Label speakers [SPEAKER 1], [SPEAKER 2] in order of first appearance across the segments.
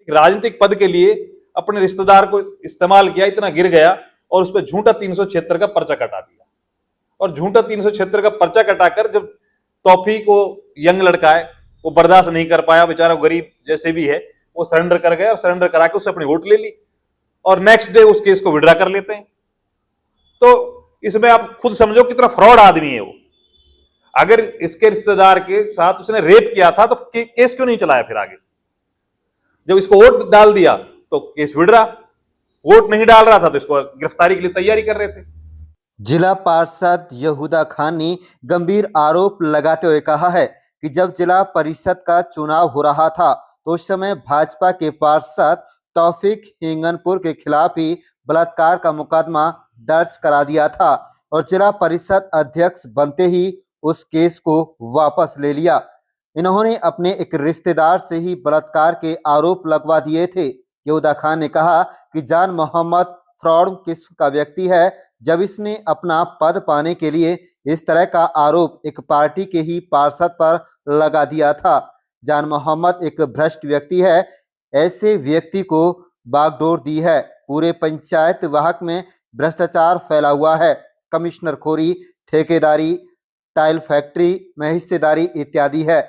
[SPEAKER 1] राजनीतिक पद के लिए अपने रिश्तेदार को इस्तेमाल किया, इतना गिर गया और उस पर झूठा 376 का पर्चा कटा दिया। और झूठा 376 का पर्चा कटाकर जब तौफीक वो यंग लड़का है, वो बर्दाश्त नहीं कर पाया, बेचारा गरीब जैसे भी है, वो सरेंडर कर गया और सरेंडर करा के उससे अपनी वोट ले ली और नेक्स्ट डे उस केस को विड्रा कर लेते हैं। तो इसमें आप खुद समझो कितना फ्रॉड आदमी है वो। अगर इसके रिश्तेदार के साथ उसने रेप किया था तो केस क्यों नहीं चलाया फिर आगे? जब इसको वोट डाल दिया तो केस विड्रा, वोट नहीं डाल रहा था तो इसको गिरफ्तारी के लिए तैयारी कर रहे थे।
[SPEAKER 2] जिला पार्षद यहूदा खान ने गंभीर आरोप लगाते हुए कहा है कि जब जिला परिषद का चुनाव हो रहा था तो उस समय भाजपा के पार्षद तौफीक हिंगनपुर के खिलाफ ही बलात्कार का मुकदमा दर्ज करा दिया था और जिला परिषद अध्यक्ष बनते ही उस केस को वापस ले लिया। इन्होंने अपने एक रिश्तेदार से ही बलात्कार के आरोप लगवा दिए थे। यहूदा खान ने कहा कि जान मोहम्मद फ्रॉड किस्म का व्यक्ति है। जब इसने अपना पद पाने के लिए इस तरह का आरोप एक पार्टी के ही पार्षद पर लगा दिया था। जान मोहम्मद एक भ्रष्ट व्यक्ति है। ऐसे व्यक्ति को बागडोर दी है। पूरे पंचायत वाहक में भ्रष्टाचार फैला हुआ है। कमिश्नर खोरी, ठेकेदारी, टाइल फैक्ट्री में हिस्सेदारी इत्यादि है।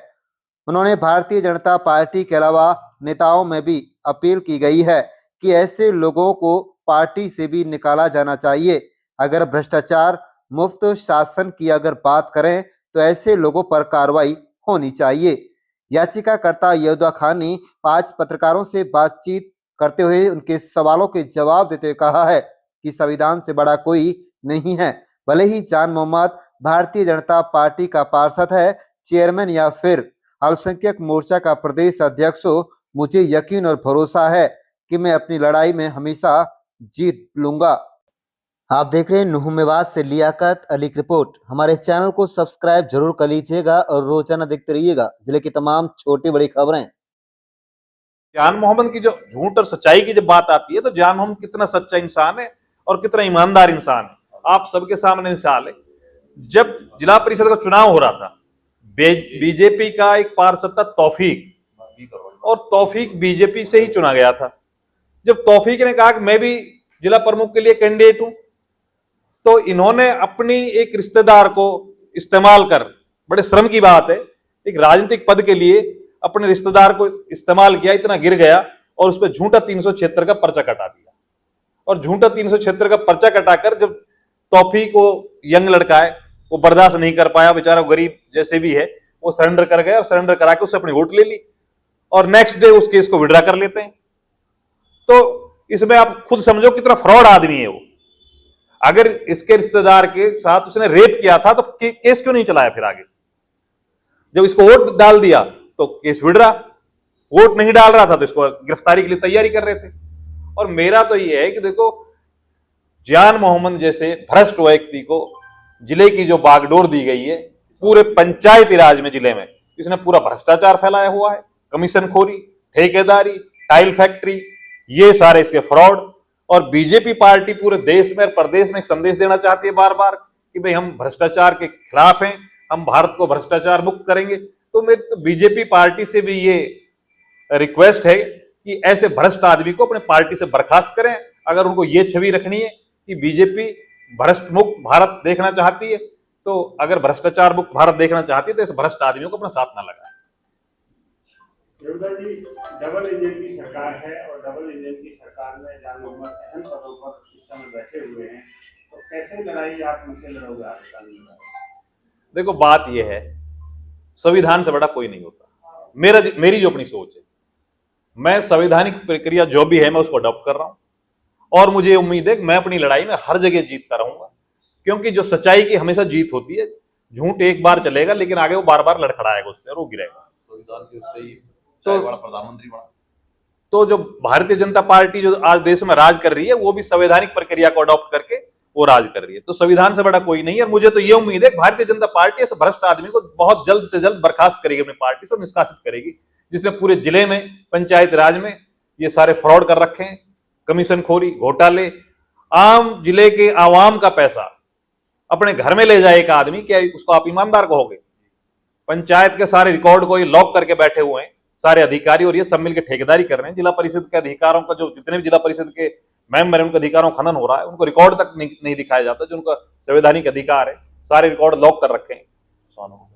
[SPEAKER 2] उन्होंने भारतीय जनता पार्टी के अलावा नेताओं में भी अपील की गई है कि ऐसे लोगों को पार्टी से भी निकाला जाना चाहिए। अगर भ्रष्टाचार मुक्त शासन की अगर बात करें तो ऐसे लोगों पर कार्रवाई होनी चाहिए। याचिकाकर्ता यहूदा खान ने 5 पत्रकारों से बातचीत करते हुए उनके सवालों के जवाब देते हुए कहा है कि संविधान से बड़ा कोई नहीं है। भले ही जान मोहम्मद भारतीय जनता पार्टी का पार्षद है, चेयरमैन या फिर अल्पसंख्यक मोर्चा का प्रदेश अध्यक्ष हो, मुझे यकीन और भरोसा है कि मैं अपनी लड़ाई में हमेशा जीत लूंगा। आप देख रहे हैं नुहमेवाद से लियाकत अली की रिपोर्ट। हमारे चैनल को सब्सक्राइब जरूर कर लीजिएगा और रोजाना देखते रहिएगा जिले की तमाम छोटी बड़ी खबरें।
[SPEAKER 1] जान मोहम्मद की जो झूठ और सच्चाई की जब बात आती है तो जान मोहम्मद कितना सच्चा इंसान है और कितना ईमानदार इंसान है, आप सबके सामने मिसाल है। जब जिला परिषद का चुनाव हो रहा था, बीजेपी का एक पार्षद था तौफीक, और तौफीक बीजेपी से ही चुना गया था। जब तौफीक ने कहा कि मैं भी जिला प्रमुख के लिए कैंडिडेट हूं, तो इन्होंने अपनी एक रिश्तेदार को इस्तेमाल कर, बड़े शर्म की बात है, एक राजनीतिक पद के लिए अपने रिश्तेदार को इस्तेमाल किया, इतना गिर गया और उस पर झूठा 376 का पर्चा कटा दिया। और झूठा 376 का पर्चा कटाकर जब तौफीक वो यंग लड़का है, वो बर्दाश्त नहीं कर पाया, बेचारा गरीब जैसे भी है, वो सरेंडर कर गया और सरेंडर करा के उससे अपनी वोट ले ली और नेक्स्ट डे उस केस को विड्रा कर लेते हैं। तो इसमें आप खुद समझो कितना फ्रॉड आदमी है वो। अगर इसके रिश्तेदार के साथ उसने रेप किया था तो केस क्यों नहीं चलाया फिर आगे? जब इसको वोट डाल दिया तो केस विड्रा, वोट नहीं डाल रहा था तो इसको गिरफ्तारी के लिए तैयारी कर रहे थे। और मेरा तो यह है कि देखो, जान मोहम्मद जैसे भ्रष्ट व्यक्ति को जिले की जो बागडोर दी गई है, पूरे पंचायती राज में जिले में इसने पूरा भ्रष्टाचार फैलाया हुआ है। कमीशन खोरी, ठेकेदारी, टाइल फैक्ट्री, ये सारे इसके फ्रॉड। और बीजेपी पार्टी पूरे देश में और प्रदेश में एक संदेश देना चाहती है बार बार कि भाई हम भ्रष्टाचार के खिलाफ हैं, हम भारत को भ्रष्टाचार मुक्त करेंगे। तो मेरी तो बीजेपी पार्टी से भी ये रिक्वेस्ट है कि ऐसे भ्रष्ट आदमी को अपने पार्टी से बर्खास्त करें। अगर उनको ये छवि रखनी है कि बीजेपी भ्रष्ट मुक्त भारत देखना चाहती है, तो अगर भ्रष्टाचार मुक्त भारत देखना चाहती है तो इस भ्रष्ट आदमियों को अपना साथ ना लगाए।
[SPEAKER 3] यहूदा जी, डबल इंजन की सरकार है और डबल इंजन की सरकार में जान मोहम्मद अहम पदों पर इस समय बैठे हुए हैं, तो कैसे लड़ाई आप उनसे लड़ोगे आगे?
[SPEAKER 1] देखो, बात यह है, संविधान से बड़ा कोई नहीं होता। मेरी जो अपनी सोच है, मैं संवैधानिक प्रक्रिया जो भी है मैं उसको अडॉप्ट कर रहा हूं और मुझे उम्मीद है कि मैं अपनी लड़ाई में हर जगह जीतता रहूंगा, क्योंकि जो सच्चाई की हमेशा जीत होती है। झूठ एक बार चलेगा लेकिन आगे वो बार बार लड़खड़ाएगा उससे और वो गिरेगा।
[SPEAKER 4] प्रधानमंत्री बना
[SPEAKER 1] तो जो भारतीय जनता पार्टी जो आज देश में राज कर रही है, वो भी संवैधानिक प्रक्रिया को अडॉप्ट करके वो राज कर रही है। तो संविधान से बड़ा कोई नहीं है। और मुझे तो ये उम्मीद है कि भारतीय जनता पार्टी ऐसे भ्रष्ट आदमी को बहुत जल्द से जल्द बर्खास्त करेगी, अपनी पार्टी से निष्कासित करेगी, जिसने पूरे जिले में, पंचायत राज में ये सारे फ्रॉड कर रखे हैं, कमीशन खोरी, घोटाले, आम जिले के आवाम का पैसा अपने घर में ले जाए एक आदमी, क्या उसको आप ईमानदार कहोगे? पंचायत के सारे रिकॉर्ड को ये लॉक करके बैठे हुए हैं सारे अधिकारी और ये सब मिलकर ठेकेदारी कर रहे हैं। जिला परिषद के अधिकारों का, जो जितने भी जिला परिषद के मेंबर हैं, उनके अधिकारों का खनन हो रहा है। उनको रिकॉर्ड तक नहीं दिखाया जाता, जो उनका संवैधानिक अधिकार है। सारे रिकॉर्ड लॉक कर रखे हैं किसानों को।